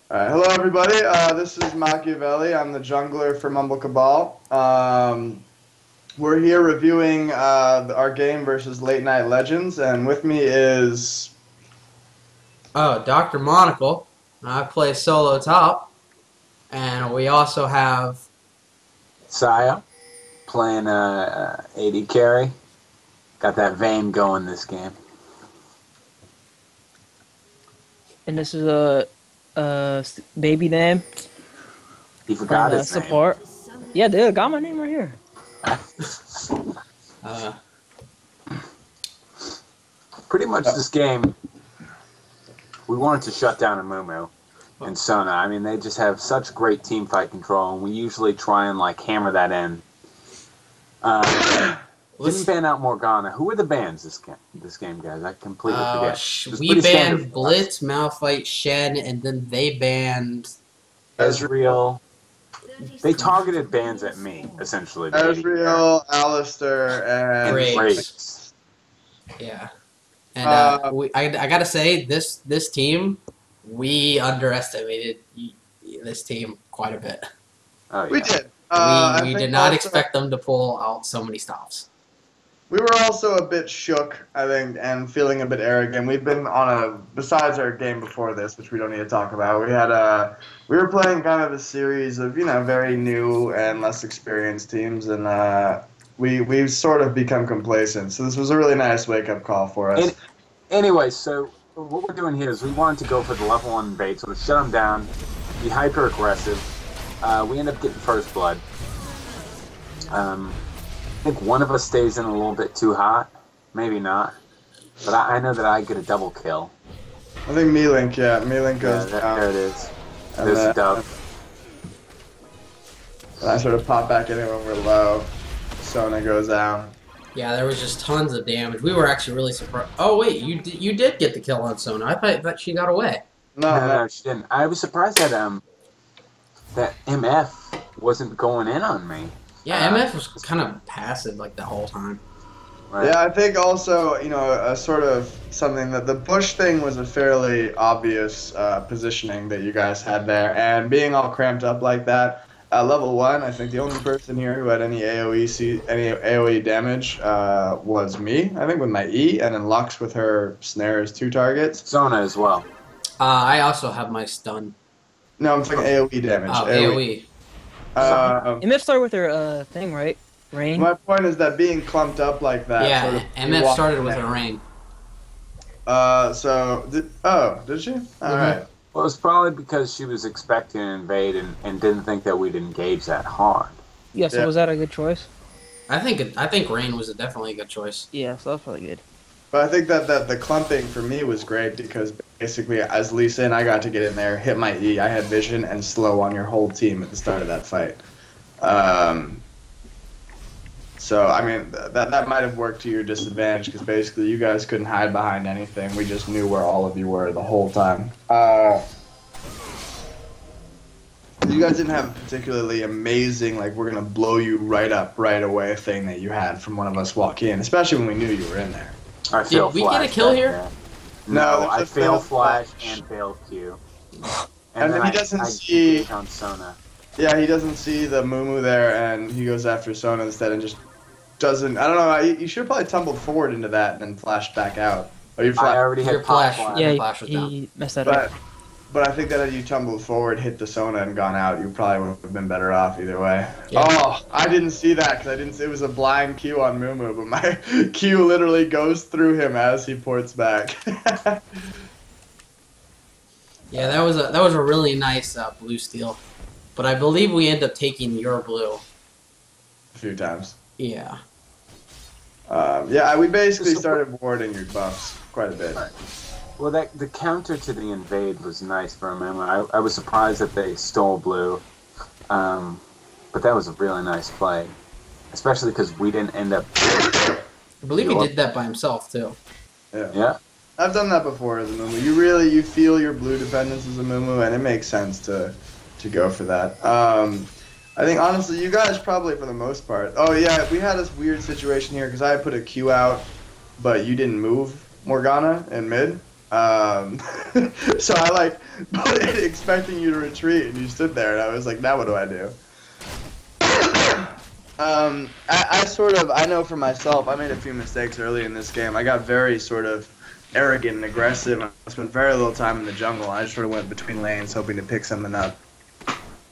Hello everybody, this is Machiavelli. I'm the jungler for Mumble Cabal. We're here reviewing our game versus Late Night Legends, and with me is... Oh, Dr. Monocle. I play solo top. And we also have... Saya, playing AD carry. Got that vein going this game. And this is a baby name. He forgot his support. Yeah, dude, got my name right here. Pretty much this game, we wanted to shut down Amumu and Sona. I mean, they just have such great team fight control, and we usually try and hammer that in. Didn't ban out Morgana. Who were the bans this game, guys? I completely forget. We banned Blitz, Malphite, Shen, and then they banned Ezreal. They targeted bans at me, essentially. Ezreal, Alistair, and Graves. Yeah. And I gotta say, this team, we underestimated this team quite a bit. Oh, yeah. We did. We did not expect them to pull out so many stops. We were also a bit shook, I think, and feeling a bit arrogant. We've been besides our game before this, which we don't need to talk about, we were playing kind of a series of, very new and less experienced teams, and we've sort of become complacent. So this was a really nice wake-up call for us. Anyway, so what we're doing here is we wanted to go for the level 1 bait, sort of shut them down, be hyper-aggressive. We end up getting first blood. I think one of us stays in a little bit too hot. Maybe not. But I know that I get a double kill. I think Meelink goes down. There it is. There's a dub. And I sort of pop back in it when we're low. Sona goes down. Yeah, there was just tons of damage. We were actually really surprised. Oh wait, you did get the kill on Sona. I thought she got away. No, she didn't. I was surprised that that MF wasn't going in on me. Yeah, MF was kind of passive the whole time. Right. Yeah, I think also, a sort of something that the Bush thing was a fairly obvious positioning that you guys had there, and being all cramped up like that. Level 1, I think the only person here who had any AoE damage was me, I think, with my E, and then Lux with her snares 2 targets. Sona as well. I also have my stun. No, I'm saying AoE damage. Oh, AoE. MF started with her thing, right? Rain. My point is that being clumped up like that. Yeah, sort of MF started with her rain. Did she? All right. Well, it was probably because she was expecting an invade and didn't think that we'd engage that hard. Yeah, so was that a good choice? I think rain was definitely a good choice. Yeah, so that's probably good. But I think that the clumping for me was great because basically as Lee Sin, I got to get in there, hit my E, I had vision, and slow on your whole team at the start of that fight. So, I mean, that might have worked to your disadvantage because basically you guys couldn't hide behind anything. We just knew where all of you were the whole time. You guys didn't have a particularly amazing, we're going to blow you right up right away thing that you had from one of us walk in, especially when we knew you were in there. Did we get a kill here? No, I failed Flash and failed Q. And then he doesn't see... on Sona. Yeah, he doesn't see the Mumu there, and he goes after Sona instead and just doesn't... I don't know, you should have probably tumbled forward into that and then flashed back out. Or you I already had flash. Yeah, flash was down. he messed that up. But I think that if you tumbled forward, hit the Sona, and gone out, you probably would have been better off either way. Yeah. Oh, I didn't see that because it was a blind Q on Mumu, but my Q literally goes through him as he ports back. Yeah, that was a really nice blue steal, but I believe we end up taking your blue. A few times. Yeah. Yeah, we basically started warding your buffs quite a bit. Well, the counter to the invade was nice for a moment. I was surprised that they stole blue, but that was a really nice play, especially because we didn't end up... I believe he did that by himself, too. Yeah. I've done that before as a Mumu. You feel your blue dependence as a Mumu, and it makes sense to go for that. I think, honestly, you guys probably for the most part... Oh, yeah, we had this weird situation here, because I had put a Q out, but you didn't move Morgana in mid. So I like expecting you to retreat, and you stood there, and I was like, now what do I do? I know for myself, I made a few mistakes early in this game. I got very sort of arrogant and aggressive. I spent very little time in the jungle. I just sort of went between lanes hoping to pick something up.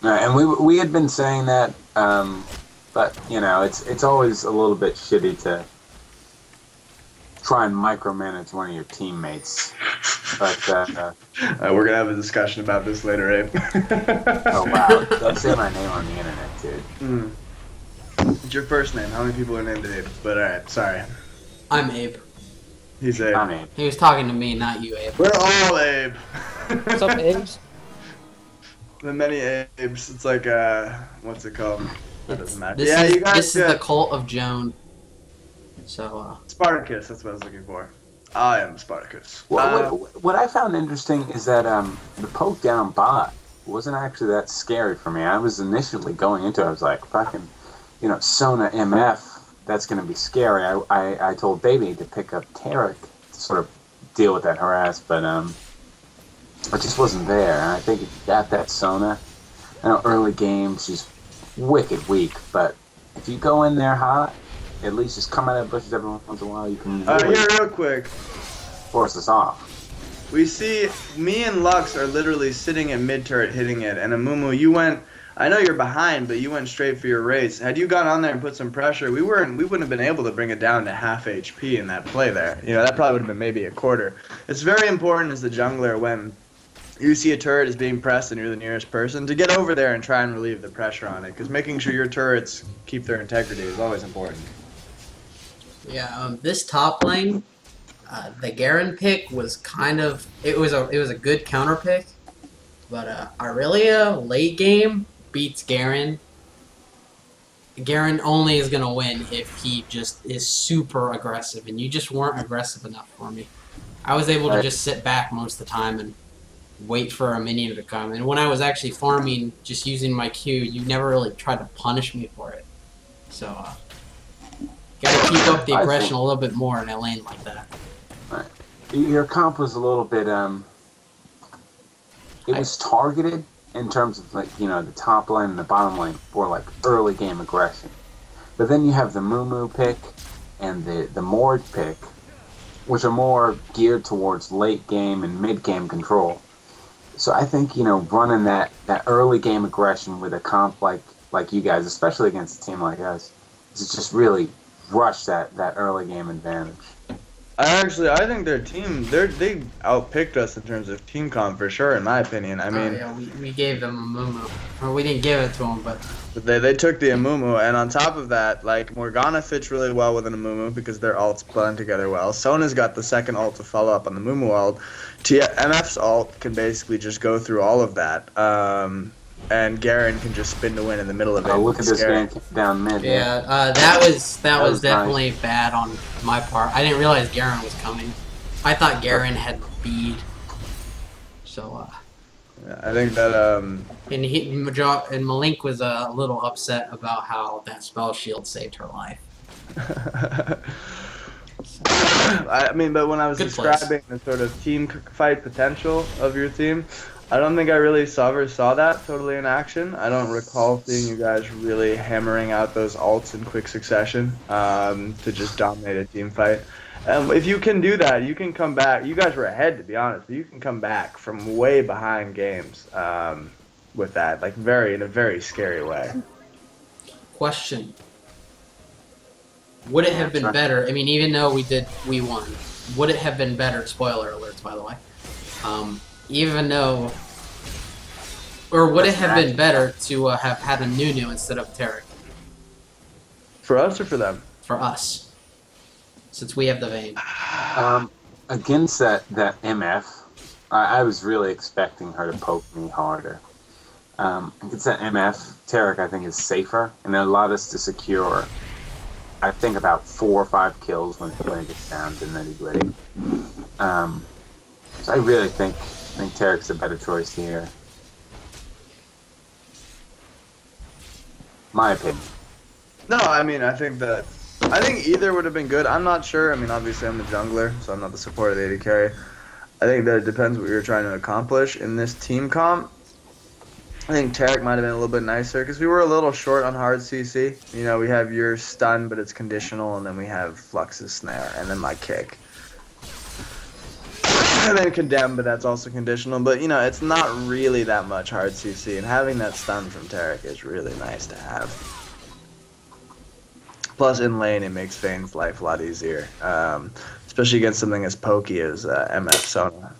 And we had been saying that, but you know, it's always a little bit shitty to try and micromanage one of your teammates. But we're gonna have a discussion about this later, Abe. Oh wow! Don't say my name on the internet, dude. It's your first name. How many people are named Abe? But alright, sorry. I'm Abe. He's Abe. I'm Abe. He was talking to me, not you, Abe. We're all Abe. What's up, Abes? The many Abes. It's like what's it called? That doesn't matter. This is the cult of Joan. So Spartacus. That's what I was looking for. I am Spartacus. What I found interesting is that the poke down bot wasn't actually that scary for me. I was initially going into it, I was like, fucking, you know, Sona MF, that's going to be scary. I told Baby to pick up Tarek to sort of deal with that harass, but it just wasn't there. And I think if you got that Sona, I know early game, she's wicked weak, but if you go in there hot, at least just come out of the bushes every once in a while, you can really here real quick. force us off. We see me and Lux are literally sitting at mid turret hitting it, and Amumu, you went. I know you're behind, but you went straight for your race. Had you gone on there and put some pressure, we wouldn't have been able to bring it down to half HP in that play there. You know, that probably would have been maybe a quarter. It's very important as the jungler when you see a turret is being pressed and you're the nearest person to get over there and try and relieve the pressure on it, because making sure your turrets keep their integrity is always important. yeah, this top lane, the Garen pick was kind of it was a good counter pick, but Aurelia late game beats Garen. Garen only is gonna win if he just is super aggressive, and you just weren't aggressive enough for me. I was able to just sit back most of the time and wait for a minion to come. And when I was actually farming, just using my Q, you never really tried to punish me for it. So, gotta keep up the aggression a little bit more in a lane like that. Right. Your comp was a little bit, it was targeted in terms of, like, you know, the top lane and the bottom lane for, like, early game aggression. But then you have the Mumu pick and the Mord pick, which are more geared towards late game and mid game control. So I think, you know, running that early game aggression with a comp like you guys, especially against a team like us, is just really rush that early game advantage. I think their team, they outpicked us in terms of team comp for sure, in my opinion. I mean, yeah, we gave them a Mumu. Or we didn't give it to them, but they took the Amumu, and on top of that, like, Morgana fits really well with an Amumu because their ults blend together well. Sona's got the second ult to follow up on the Mumu ult. MF's ult can basically just go through all of that. And Garen can just spin to win in the middle of it. Oh, look at this man down mid. Yeah, that was definitely nice. Bad on my part. I didn't realize Garen was coming. I thought Garen had bead. So, yeah, I think that, and Malink was a little upset about how that spell shield saved her life. I mean, but when I was describing the sort of team fight potential of your team, I don't think I really saw that totally in action. I don't recall seeing you guys really hammering out those ults in quick succession to just dominate a team fight. If you can do that, you can come back. You guys were ahead, to be honest, but you can come back from way behind games with that, like in a very scary way. Question. Would it have been better? I mean, even though we won, would it have been better? Spoiler alerts, by the way. Even though, or would it have been better to have had a Nunu instead of Tarek? For us or for them? For us, since we have the Vayne. Against that MF, I was really expecting her to poke me harder. Against that MF, Tarek I think is safer, and it allowed us to secure, I think, about 4 or 5 kills when it gets down to nitty-gritty. So I really think Tarek's a better choice here. My opinion. No, I mean, I think either would have been good. I'm not sure. I mean, obviously I'm the jungler, so I'm not the support of the AD carry. I think that it depends what you're trying to accomplish in this team comp. I think Tarek might have been a little bit nicer because we were a little short on hard CC. You know, we have your stun, but it's conditional, and then we have Flux's snare, and then my kick. And then condemn, but that's also conditional. But, you know, it's not really that much hard CC, and having that stun from Tarek is really nice to have. Plus, in lane, it makes Fane's life a lot easier, especially against something as pokey as MF Sona.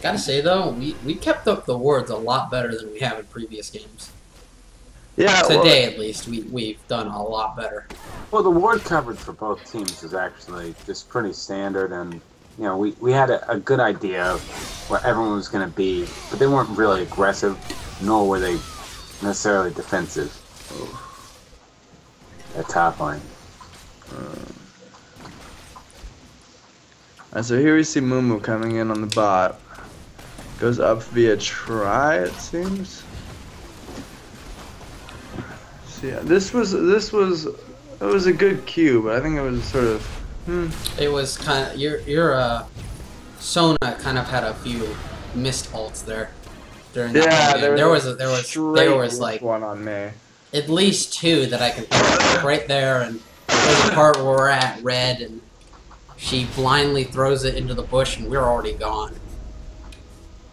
Gotta say though, we kept up the wards a lot better than we have in previous games. Yeah, today at least we've done a lot better. Well, the ward coverage for both teams is actually just pretty standard, and you know we had a good idea of where everyone was going to be, but they weren't really aggressive, nor were they necessarily defensive. That top line. And so here we see Mumu coming in on the bot. Goes up via try, it seems. So yeah, it was a good cue, but I think it was sort of It was kind of your Sona kind of had a few missed ults there during that game. There was like one on me. At least two that I can think of right there, and there's a part where we're at red and she blindly throws it into the bush and we're already gone.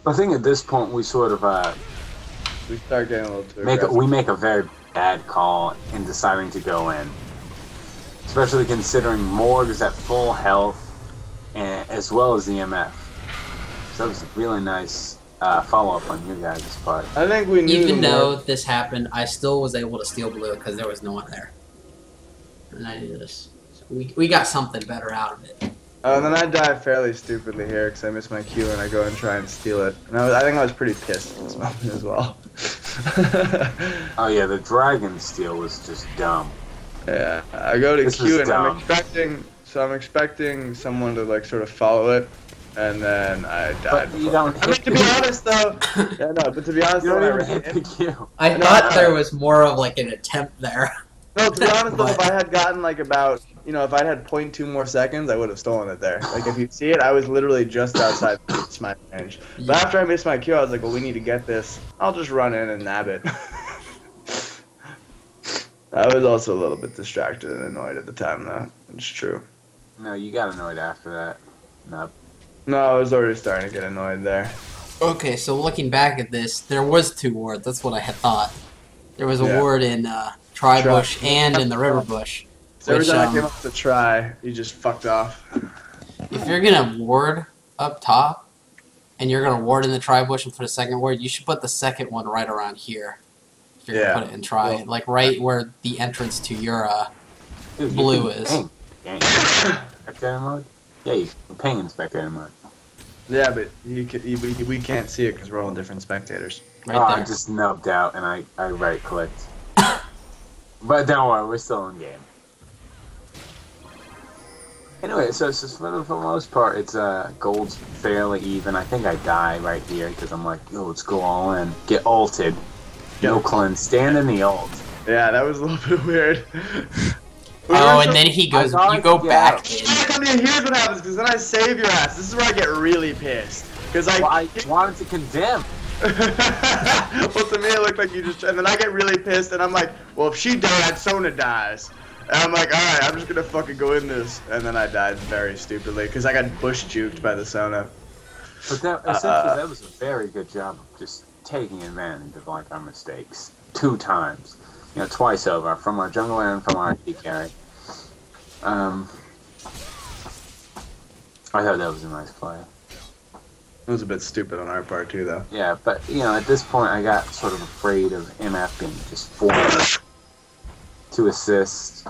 I think at this point we sort of we start getting a little too aggressive. we make a very bad call in deciding to go in, especially considering Morg is at full health, and as well as the MF. So that was a really nice follow up on you guys' part. I think we knew. Even though this happened, I still was able to steal blue because there was no one there, and I did this. So we got something better out of it. And then I die fairly stupidly here because I miss my Q and I go and try and steal it. And I think I was pretty pissed at this moment as well. Oh yeah, the dragon steal was just dumb. Yeah, I go to This Q was and dumb. I'm expecting someone to like sort of follow it, and then I died. But you don't I mean, to be honest though, yeah, no, but to be honest, You though, don't when I even ran hit the in- Q. I thought there was more of like an attempt there. No, to be honest though, if But- I had gotten like about, you know, if I had 0.2 more seconds, I would have stolen it there. Like if you see it, I was literally just outside the smite range. But after I missed my Q, I was like, well, we need to get this. I'll just run in and nab it. I was also a little bit distracted and annoyed at the time, though. It's true. No, you got annoyed after that. No. No, I was already starting to get annoyed there. Okay, so looking back at this, there was two wards. That's what I had thought. There was a Yeah. ward in Tri-Bush and in the River Bush. So every Which, time I came up to try, you just fucked off. if you're gonna ward up top, and you're gonna ward in the Tri-Bush and put a second ward, you should put the second one right around here. If you're gonna put it in Tri, Well, like right where the entrance to your Dude, you blue can is. ping. Spectator mode? Yeah, you can ping in spectator mode. Yeah, but we can't see it because we're all different spectators. right I there. just nubbed out and I right clicked. But don't worry, we're still in game. Anyway, so for the most part, it's gold's fairly even. I think I die right here because I'm like, yo, let's go all in. Get ulted. No cleanse. Stand in the ult. Yeah, that was a little bit weird. Oh, and then he goes. I You go thought- back yeah. in. I mean, here's what happens, because then I save your ass. This is where I get really pissed. Because Well, I wanted to condemn. well, to me it looked like you just, and then I get really pissed, and I'm like, well, if she died, Sona dies. And I'm like, alright, I'm just gonna fucking go in this. And then I died very stupidly, because I got bush juked by the Sona. But that essentially that was a very good job of just taking advantage of like our mistakes 2 times. You know, twice over from our jungler and from our AD carry. I thought that was a nice play. It was a bit stupid on our part, too, though. Yeah, but you know, at this point, I got sort of afraid of MF being just forced to assist.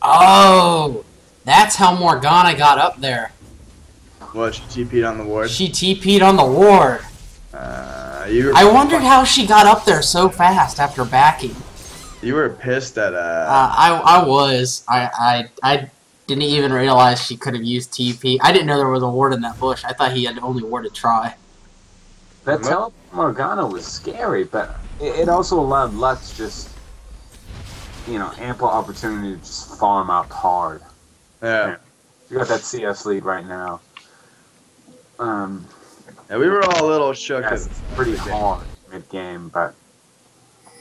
Oh, that's how Morgana got up there. What, she TP'd on the ward? She TP'd on the ward. I wondered how she got up there so fast after backing. You were pissed at, I was. I didn't even realize she could have used TP. I didn't know there was a ward in that bush. I thought he had only warded Try. That teleport Morgana was scary, but it also allowed Lutz just, you know, ample opportunity to just farm out hard. Yeah. You got that CS lead right now. Yeah, we were all a little shook. Yes, it's pretty hard mid-game, but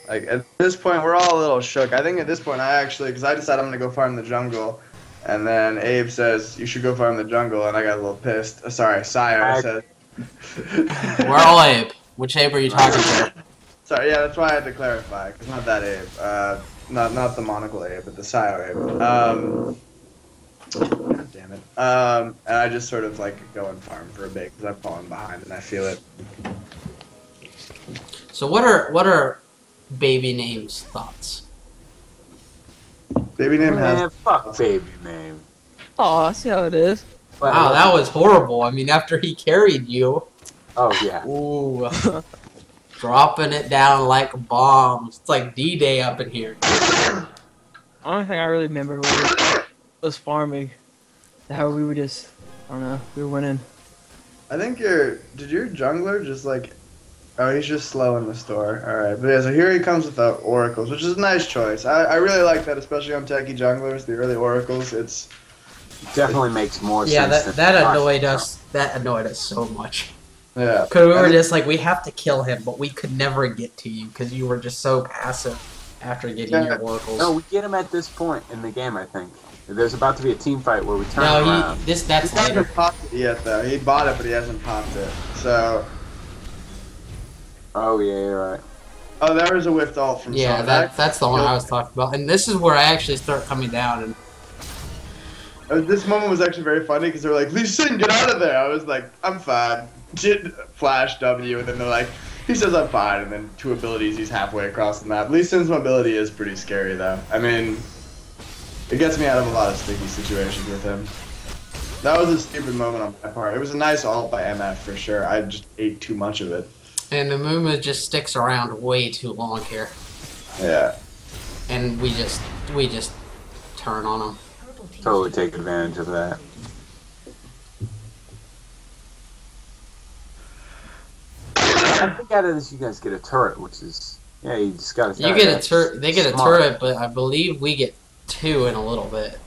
Like at this point, we're all a little shook. I think at this point, because I decided I'm gonna go farm the jungle, and then Abe says you should go farm the jungle, and I got a little pissed. Sorry, Sire says. We're all Abe. Which Abe are you talking to? Sorry, yeah, that's why I had to clarify, because not that Abe, not the monocle Abe, but the Sire Abe. God damn it. And I just sort of like go and farm for a bit because I've fallen behind and I feel it. So what are baby names thoughts? Baby name has. Fuck baby name. Oh, I see how it is. Wow, that was horrible. I mean, after he carried you. Oh yeah. Ooh. Dropping it down like bombs. It's like D-Day up in here. The only thing I really remember was farming. How we were just, I don't know, we were winning. I think did your jungler just like, oh, he's just slow in the store. Alright, but yeah, so here he comes with the oracles, which is a nice choice. I really like that, especially on techie junglers, the early oracles. It's definitely makes more sense. Yeah, that annoyed us. That annoyed us so much. Yeah. Because we were just like, we have to kill him, but we could never get to you because you were just so passive after getting your oracles. No, we get him at this point in the game, I think. There's about to be a team fight where we turn No, around. that's He later. hasn't popped it yet, though. He bought it, but he hasn't popped it. So. Oh, yeah, you're right. Oh, there was a whiffed ult from Yeah, Sonic. that's the one I was talking about. And this is where I actually start coming down. And This moment was actually very funny because they were like, Lee Sin, get out of there. I was like, I'm fine. Did flash W, and then they're like, he says I'm fine, and then two abilities, he's halfway across the map. Lee Sin's mobility is pretty scary, though. I mean, it gets me out of a lot of sticky situations with him. That was a stupid moment on my part. It was a nice ult by MF for sure. I just ate too much of it. And the Muma just sticks around way too long here. Yeah. And we just turn on him. Totally take advantage of that. I think out of this you guys get a turret, which is you just gotta. You get a turret. They get a turret, but I believe we get two in a little bit.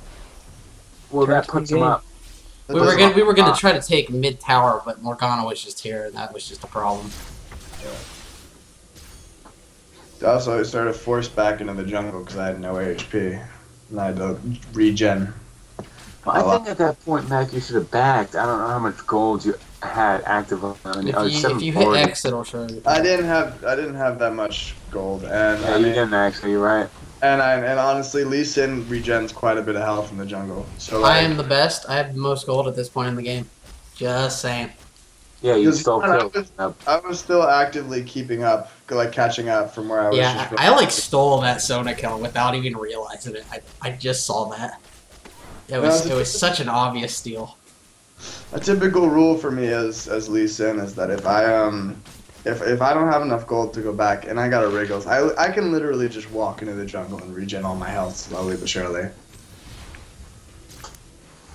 Well, that puts them up. We were gonna try to take mid tower, but Morgana was just here, and that was just a problem. Also, I started forced back into the jungle because I had no HP. And I had to regen. Well, I think at that point, Mac, you should have backed. I don't know how much gold you had active on. If you hit X, it'll show you. I didn't have that much gold, and yeah, you didn't actually. You're right. And honestly, Lee Sin regens quite a bit of health in the jungle. So I am the best. I have the most gold at this point in the game. Just saying. Yeah, you stole kills. I was still actively keeping up, like catching up from where I was. Yeah, I like stole that Sona kill without even realizing it. I just saw that. It was such an obvious steal. A typical rule for me as Lee Sin is that if I don't have enough gold to go back and I got a Wriggles, I can literally just walk into the jungle and regen all my health slowly but surely.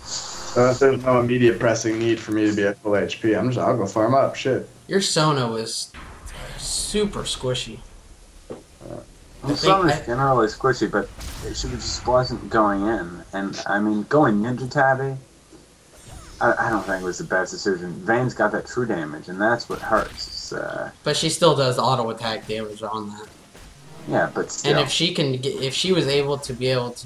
So if there's no immediate pressing need for me to be at full HP, I'll go farm up. Shit. Your Sona was super squishy. Well, Sona's generally squishy, but she just wasn't going in. And I mean, going Ninja Tabby, I don't think it was the best decision. Vayne's got that true damage, and that's what hurts. But she still does auto attack damage on that. Yeah, but still. And if she was able to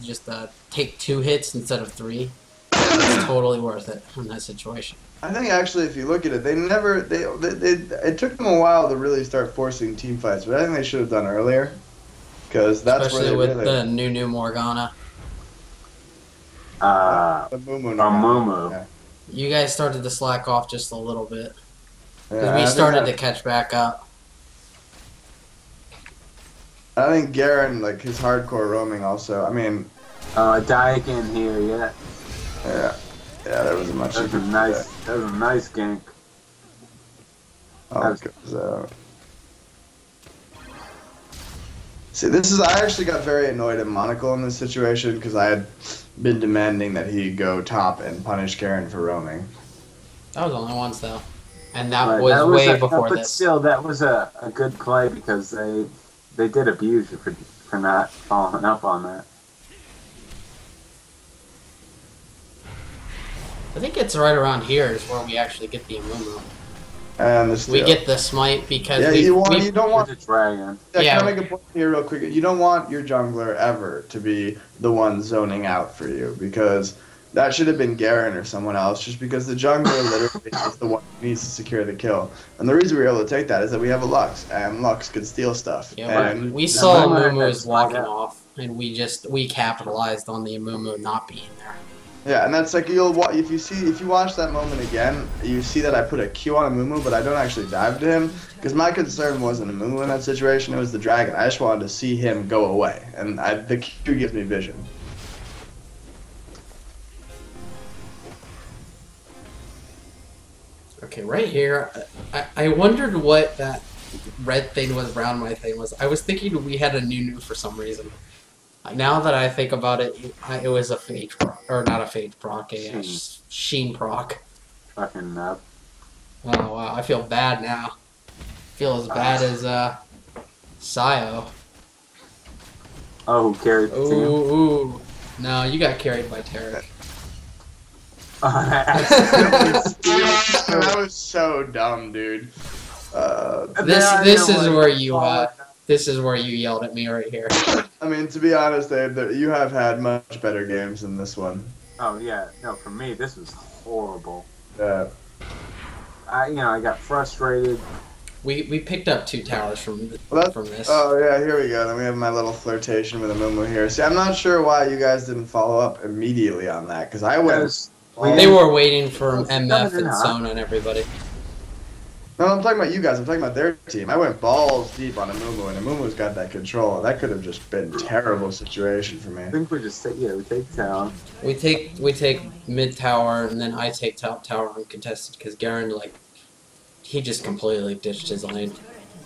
just take 2 hits instead of 3, it's totally worth it in that situation. I think actually, if you look at it, it took them a while to really start forcing team fights, but I think they should have done earlier, because that's especially where with the new Morgana. The Mumu. Yeah. You guys started to slack off just a little bit. Yeah, we started to catch back up. I think Garen, like his hardcore roaming, also. I mean. Daikin here, yeah. Yeah, there wasn't much. That was a nice gank. See, I actually got very annoyed at Monocle in this situation because I had been demanding that he go top and punish Garen for roaming. That was only once though, and that was way before but this. Still, that was a good play because they did abuse you for not following up on that. I think it's right around here is where we actually get the Amumu. And the We steal. get the smite because Yeah, you don't want. The dragon. Yeah, Yeah. can I make a point here real quick? You don't want your jungler ever to be the one zoning out for you because that should have been Garen or someone else. Just because the jungler literally is the one who needs to secure the kill, and the reason we were able to take that is that we have a Lux, and Lux could steal stuff. Yeah, and we saw Amumu Amumu's that's walking not off, and we capitalized on the Amumu not being there. yeah, and that's like if you watch that moment again, you see that I put a Q on Amumu, but I don't actually dive to him because my concern wasn't Amumu in that situation; it was the dragon. I just wanted to see him go away, and the Q gives me vision. Okay, right here, I wondered what that red thing was around my thing was. I was thinking we had a new for some reason. Now that I think about it, it was a fade proc, or not a fade proc, a sheen proc. Fucking nub. Oh wow, I feel bad now. Feel as bad as Sayo. Oh, who carried the team? Ooh. No, you got carried by Tarek. That was so dumb, dude. This is where you yelled at me right here. I mean, to be honest, Abe, you have had much better games than this one. Oh yeah, no, for me this was horrible. Yeah. I got frustrated. We picked up 2 towers from this. Oh yeah, here we go. Then we have my little flirtation with Amumu here. See, I'm not sure why you guys didn't follow up immediately on that because I went. They were waiting for MF and Zone and everybody. No, I'm talking about you guys. I'm talking about their team. I went balls deep on Amumu, and Amumu's got that control. That could have just been a terrible situation for me. I think we take town. We take mid tower, and then I take top tower uncontested because Garen he just completely ditched his lane.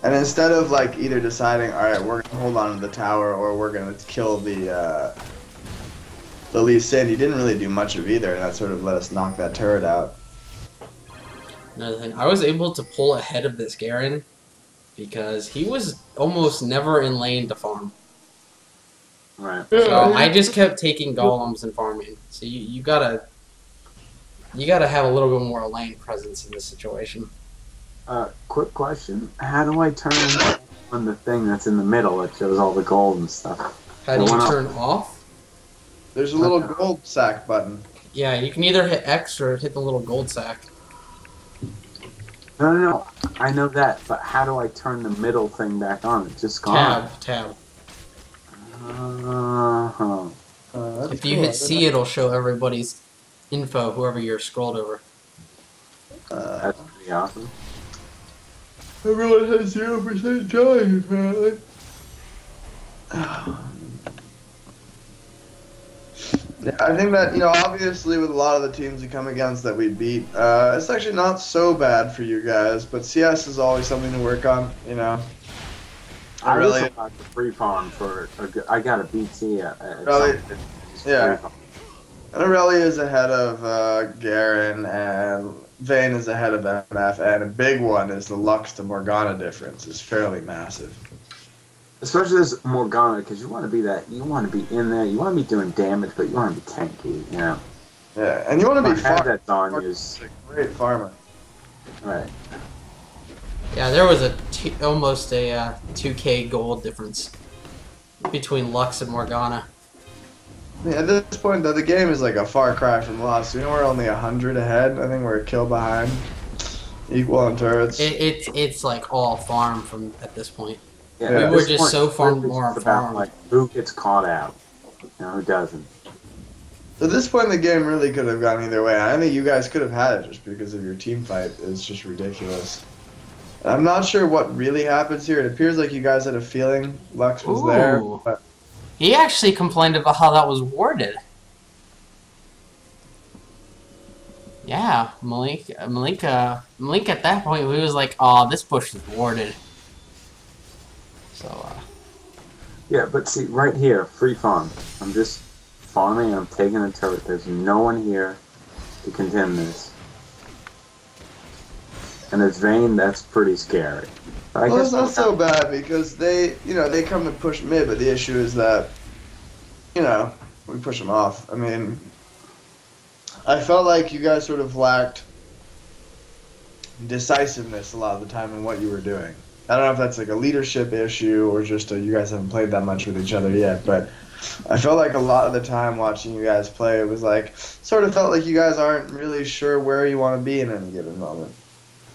And instead of either deciding, all right, we're gonna hold on to the tower or we're gonna kill the Lee Sin, he didn't really do much of either, and that sort of let us knock that turret out. Another thing, I was able to pull ahead of this Garen because he was almost never in lane to farm. Right. So I just kept taking golems and farming. So you gotta have a little bit more lane presence in this situation. Quick question: how do I turn on the thing that's in the middle that shows all the gold and stuff? How do you turn off? There's a little gold sack button. Yeah, you can either hit X or hit the little gold sack. No. I know that, but how do I turn the middle thing back on? It's just gone. Tab. If you Cool. hit C, it'll show everybody's info, whoever you're scrolled over. That's pretty awesome. Everyone has 0% joy, apparently. Yeah, I think that, obviously with a lot of the teams we come against that we beat, it's actually not so bad for you guys, but CS is always something to work on, I really about the free farm I got a BT at Really? Yeah. free farm. And Aurelia is ahead of Garen, and Vayne is ahead of MF, and a big one is the Lux to Morgana difference is fairly massive. Especially this Morgana, because you want to be in there, you want to be doing damage, but you want to be tanky, Yeah, and you want to be that's on you. a great farmer. Right. Yeah, there was almost a 2k gold difference between Lux and Morgana. Yeah, at this point, though, the game is like a far cry from lost. We're only 100 ahead. I think we're a kill behind. Equal on turrets. It's like all farm at this point. Yeah, we were just so far more about farmed. Who gets caught out, who doesn't. At this point, the game really could have gone either way. I think you guys could have had it just because of your team fight. It's just ridiculous. I'm not sure what really happens here. It appears like you guys had a feeling Lux was there. But He actually complained about how that was warded. Yeah, Malik at that point, he was like, "Oh, this bush is warded." So, Yeah, but see, right here, free farm. I'm just farming, I'm taking a turret. There's no one here to contend this. And it's Vayne, that's pretty scary. But I well, guess it's not so bad because they come to push mid, but the issue is that, we push them off. I mean, I felt like you guys sort of lacked decisiveness a lot of the time in what you were doing. I don't know if that's like a leadership issue or just you guys haven't played that much with each other yet, but I felt like a lot of the time watching you guys play, it was like, sort of felt like you guys aren't really sure where you want to be in any given moment.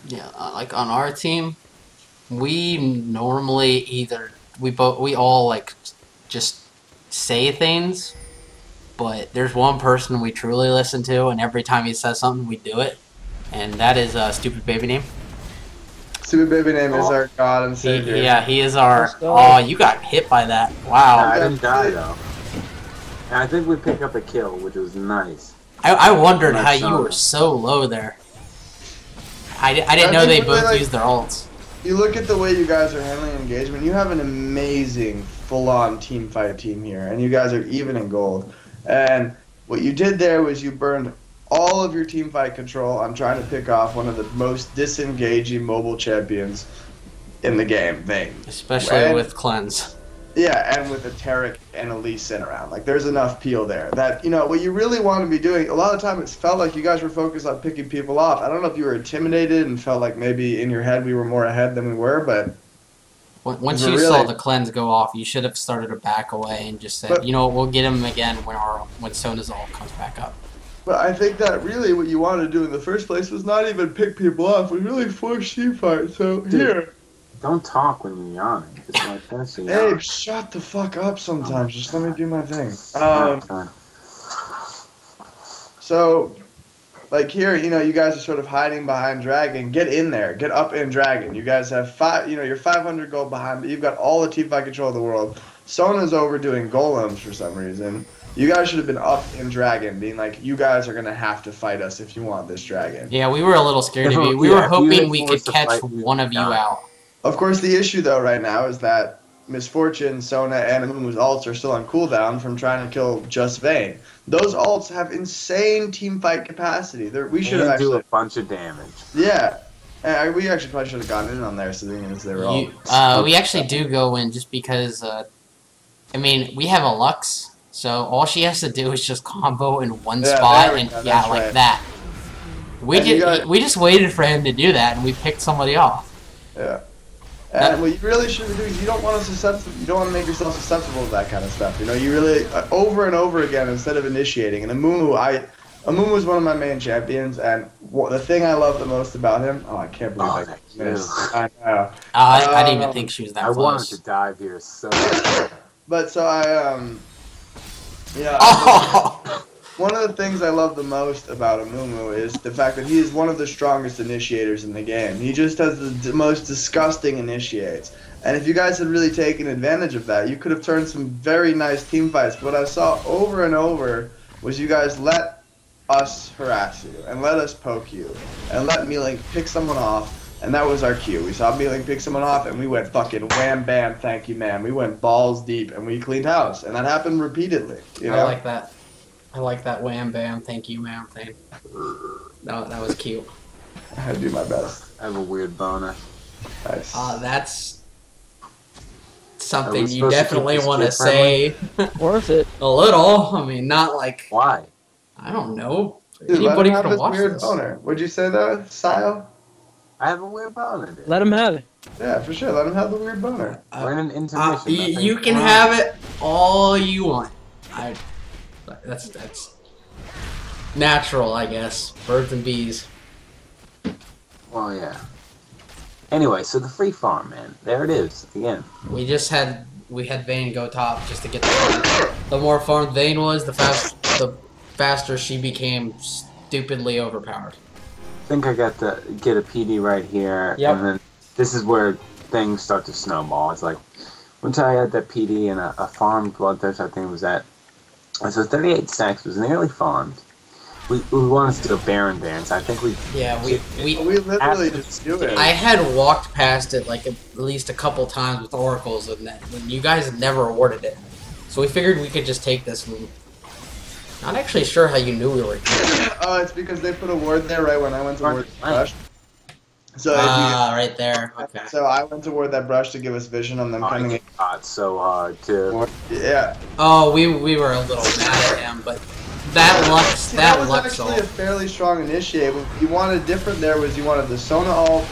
Yeah, like on our team, we normally we all like just say things, but there's one person we truly listen to, and every time he says something, we do it, and that is Stupid Baby Name. Stupid Baby Name is our god and savior. He is our. Oh, you got hit by that! Wow. I didn't die though. And I think we picked up a kill, which was nice. I wondered how you were so low there. I didn't know they both used their ults. You look at the way you guys are handling engagement, you have an amazing full-on team fight team here, and you guys are even in gold. And what you did there was you burned all of your team fight control on trying to pick off one of the most disengaging mobile champions in the game, Vayne. Especially with Cleanse. Yeah, and with a Tarek and a Lee Sin around. Like, there's enough peel there. That, what you really want to be doing, a lot of the time it felt like you guys were focused on picking people off. I don't know if you were intimidated and felt like maybe in your head we were more ahead than we were, but... Once you saw the cleanse go off, you should have started to back away and just said, we'll get him again when Sona's ult comes back up. But I think that really what you wanted to do in the first place was not even pick people off, it was really force team fight. So, here... Don't talk when you're yawning. It's like that's Abe, shut the fuck up sometimes. Just let me do my thing. So, like here, you guys are sort of hiding behind Dragon. Get in there. Get up in Dragon. You guys have you're 500 gold behind, but you've got all the team fight control of the world. Sona's over doing golems for some reason. You guys should have been up in Dragon, being like, you guys are going to have to fight us if you want this Dragon. Yeah, we were a little scared of you. We were hoping we could catch one of you out. Of course, the issue, though, right now is that Misfortune, Sona, and Amumu's ults are still on cooldown from trying to kill just Vayne. Those ults have insane team fight capacity. We should have actually do a bunch of damage. Yeah. We actually probably should have gotten in on there so they were all... we actually do go in just because, we have a Lux, so all she has to do is just combo in one spot, and like that. We just waited for him to do that, and we picked somebody off. Yeah. And what you really should be doing is you don't want to make yourself susceptible to that kind of stuff. You really over and over again instead of initiating. And Amumu was one of my main champions, and the thing I love the most about him. Oh, I can't believe I missed. I know. I didn't even think she was that close. I wanted to dive here so. But so one of the things I love the most about Amumu is the fact that he is one of the strongest initiators in the game. He just has the most disgusting initiates. And if you guys had really taken advantage of that, you could have turned some very nice team fights. But what I saw over and over was you guys let us harass you, and let us poke you, and let Mealing pick someone off, and that was our cue. We saw Mealing pick someone off, and we went fucking wham bam, thank you ma'am. We went balls deep, and we cleaned house. And that happened repeatedly. I like that. I like that wham bam, thank you ma'am thing. That was cute. I do my best. I have a weird boner. Nice. That's something you definitely want to say. Worth it. A little. Not like... Why? I don't know. Dude, anybody let him have could this watch weird this. boner. What'd you say though, Sile? I have a weird boner, dude. Let him have it. Yeah, for sure. Let him have the weird boner. We're in an intermission. You can have it all you want. That's natural, I guess. Birds and bees. Well, yeah. Anyway, so the free farm, man. There it is again. We had Vayne go top just to get the farm. The more farmed Vayne was, the faster she became stupidly overpowered. I think I got to get a PD right here, and then this is where things start to snowball. It's like, once I had that PD and a farmed Bloodthirst, I think it was at, so 38 stacks was nearly farmed. We wanted to do a Baron dance. I think we... Yeah, we literally just do it. I had walked past it like at least a couple times with oracles, and you guys had never awarded it. So we figured we could just take this and... Not actually sure how you knew we were here. Oh, it's because they put a ward there right when I went to ward the brush. So right there. Okay. So I went to ward that brush to give us vision on them coming in. It's so hard to... Yeah. Oh, we were a little mad at him, but that was Lux actually ult. a fairly strong initiate. What you wanted different there was you wanted the Sona ult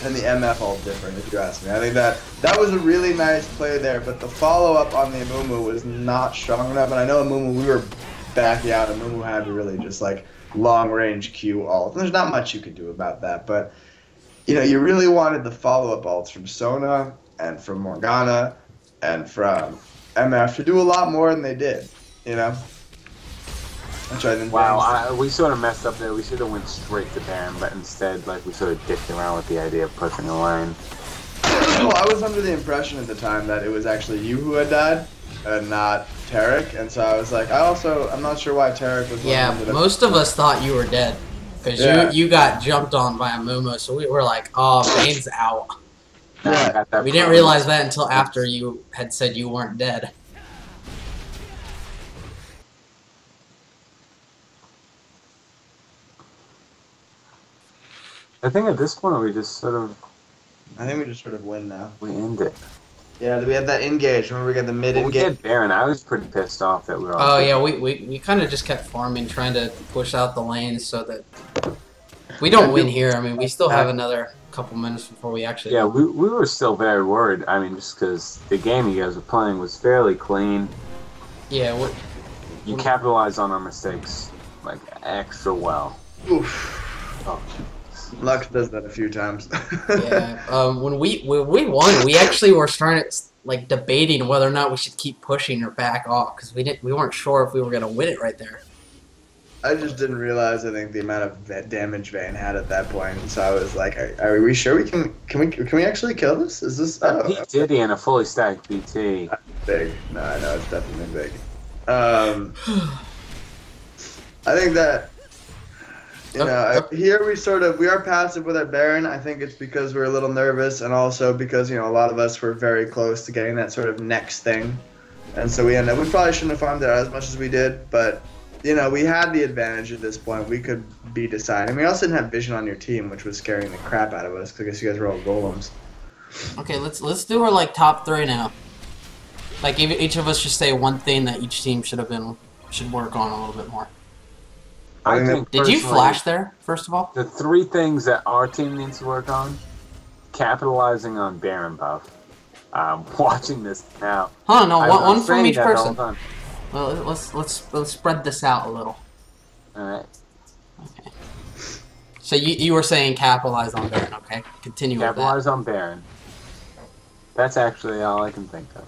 and the MF ult different, if you ask me. I think that was a really nice play there, but the follow-up on the Amumu was not strong enough, and I know Amumu, we were backing out, Amumu had to really just, like, long-range Q ult. There's not much you could do about that, but, you know, you really wanted the follow-up ults from Sona and from Morgana and from MF to do a lot more than they did, you know? Which I think we sort of messed up there. We should have went straight to Baron, but instead, like, we sort of dicked around with the idea of pushing a lane. Well, I was under the impression at the time that it was actually you who had died, and not Tarek, and so I was like, I'm not sure why Tarek was. Yeah, most of us thought you were dead, because you got jumped on by a Mumu, so we were like, oh, Bane's out. Yeah. We didn't realize that until after you had said you weren't dead. I think at this point we just sort of... I think we just sort of win now. We end it. Yeah, we had that engage. Remember we got the mid engage? We did Baron. I was pretty pissed off that we were Oh yeah, we kind of just kept farming, trying to push out the lanes so that if we don't win here, I mean, we still have another couple minutes before we actually... Yeah, we were still very worried. I mean, just because the game you guys were playing was fairly clean. Yeah, you capitalized on our mistakes, like, extra well. Oof. Oh. Lux does that a few times. Yeah, when we won, we actually were starting to, like, debating whether or not we should keep pushing or back off, because we weren't sure if we were going to win it right there. I just didn't realize, I think, the amount of damage Vayne had at that point, so I was like, are we sure we can we actually kill this? Is this... P Diddy and a fully stacked BT. Big. No, I know, it's definitely big. I think that, you know, here we are passive with our Baron. I think it's because we're a little nervous, and also because, you know, a lot of us were very close to getting that sort of next thing. And so we probably shouldn't have farmed it as much as we did, but, you know, we had the advantage at this point. We could be deciding. We also didn't have vision on your team, which was scaring the crap out of us, because I guess you guys were all golems. Okay, let's do our, like, top three now. Like, each of us should say one thing that each team should work on a little bit more. I think Did you flash there, first of all? The three things that our team needs to work on: capitalizing on Baron buff. Watching this now. Hold on, no, one from each that person. the whole time. Well, let's spread this out a little. All right. Okay. So you were saying capitalize on Baron, okay? Continue Capitalize with that. on Baron. That's actually all I can think of.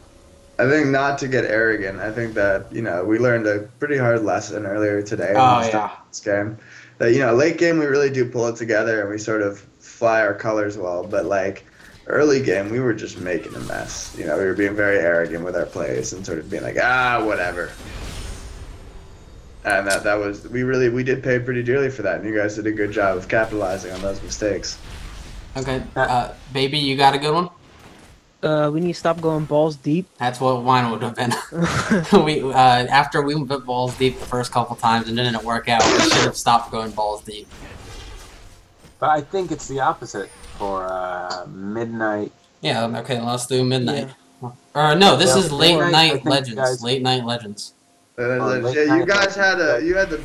I think not to get arrogant. I think that, you know, we learned a pretty hard lesson earlier today this game. That, you know, late game we really do pull it together and we sort of fly our colors well. But, like, early game we were just making a mess. You know, we were being very arrogant with our plays and sort of being like, whatever. And that was, we did pay pretty dearly for that. And you guys did a good job of capitalizing on those mistakes. Okay, baby, you got a good one? We need to stop going balls deep. That's what mine would have been. After we went balls deep the first couple times and didn't work out, we should have stopped going balls deep. But I think it's the opposite for midnight. Yeah, okay, let's do midnight. Yeah. No, this is late night legends. Late night legends. Yeah, you guys had the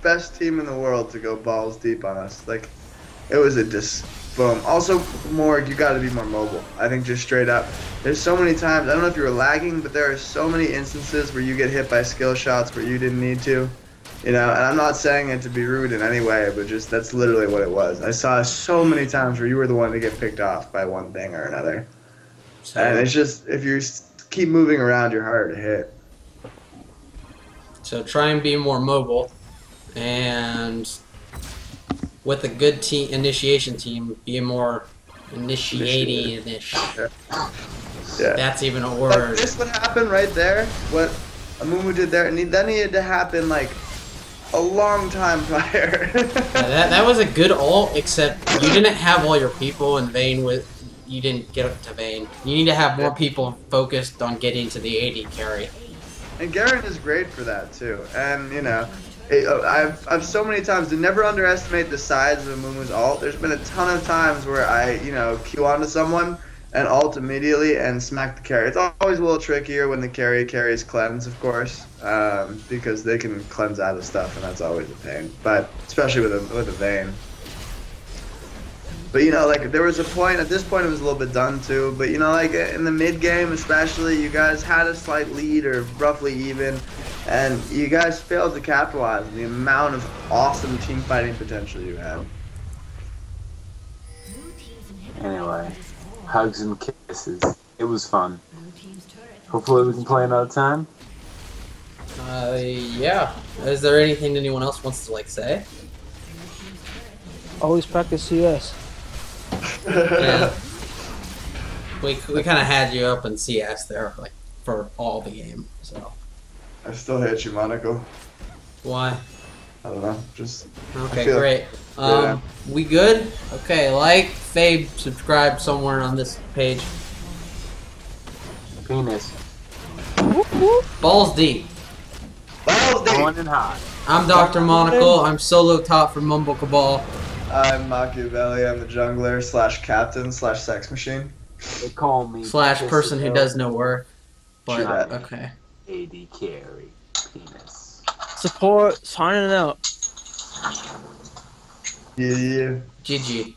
best team in the world to go balls deep on us. Like, it was a boom. Also, Morg, you got to be more mobile. I think just straight up. There's so many times, I don't know if you were lagging, but there are so many instances where you get hit by skill shots where you didn't need to. You know, and I'm not saying it to be rude in any way, but just that's literally what it was. I saw so many times where you were the one to get picked off by one thing or another. And it's just, if you keep moving around, you're harder to hit. So try and be more mobile, and with a good initiation team, be more initiating-ish. Yeah. That's even a word. But this would happen right there, what Amumu did there, and that needed to happen like a long time prior. That was a good ult, except you didn't have all your people, and you didn't get up to Vayne. You need to have more people focused on getting to the AD carry. And Garen is great for that too. And you know, I've so many times to never underestimate the size of Amumu's ult. There's been a ton of times where I, you know, queue onto someone and ult immediately and smack the carry. It's always a little trickier when the carry carries cleanse, of course, because they can cleanse out of stuff, and that's always a pain. But especially with a Vayne. But like there was a point. At this point, it was a little bit done too. But like in the mid game, especially, you guys had a slight lead or roughly even, and you guys failed to capitalize on the amount of awesome team fighting potential you had. Anyway, hugs and kisses. It was fun. Hopefully we can play another time. Yeah. Is there anything anyone else wants to say? Always practice CS. Yeah. We kind of had you up in CS there, for all the game. So. I still hate you, Monaco. Why? I don't know. Just. Okay, great. We good? Okay, fave, subscribe somewhere on this page. Penis. Balls deep. Balls deep. Going in hot. I'm Dr. Monocle. I'm solo top for Mumble Cabal. I'm Machiavelli. I'm the jungler / captain / sex machine. They call me / person who does no work. But True that. okay. AD carry. Penis. Support, signing out. Yeah. GG.